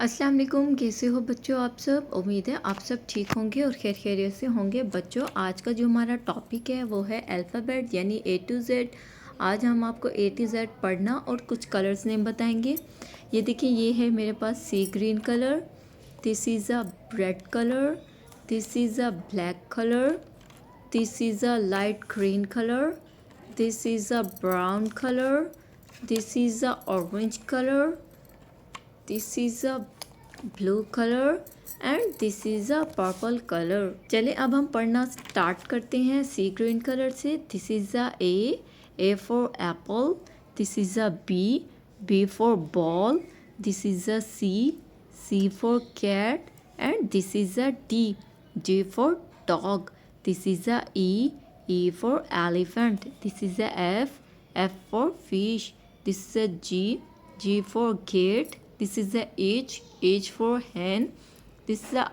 अस्सलाम वालेकुम, कैसे हो बच्चों आप सब। उम्मीद है आप सब ठीक होंगे और खैरियत से होंगे। बच्चों आज का जो हमारा टॉपिक है वो है अल्फ़ाबेट यानी ए टू जेड। आज हम आपको ए टू जेड पढ़ना और कुछ कलर्स नेम बताएंगे। ये देखिए, ये है मेरे पास sea green colour, this is a red colour, this is a black colour, this is a light green colour, this is a brown colour, this is a orange colour, this is a blue colour and this is a purple colour. चले अब हम पढ़ना start करते हैं sea green colour से। This is a A for apple, this is a B for ball, this is a C for cat and this is a D for dog, this is a E for elephant, this is a F for fish, this is a G for gate, this is a H for hen, this is a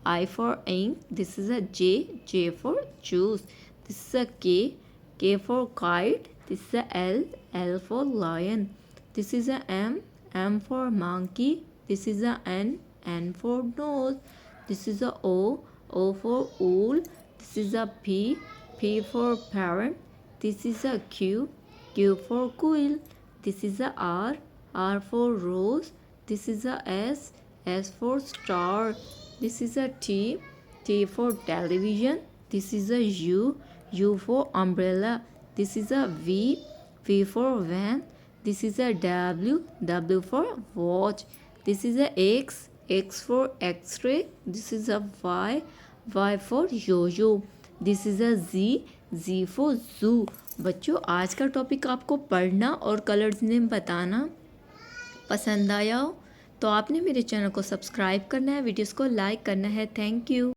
I for ink, this is a J for juice, this is a K for kite, this is a L for lion, this is a M for monkey, this is a N for nose, this is a O for owl, this is a P for parrot, this is a Q for quill, this is a R for rose, this is a S for star, this is a T for television, this is a U for umbrella, this is a V for van, this is a W for watch, this is a X for x-ray, this is a Y for yo-yo, this is a Z for zoo। बच्चों आज का topic आपको पढ़ना और colours name बताना पसंद आया हो तो आपने मेरे चैनल को सब्सक्राइब करना है, वीडियोस को लाइक करना है। Thank you.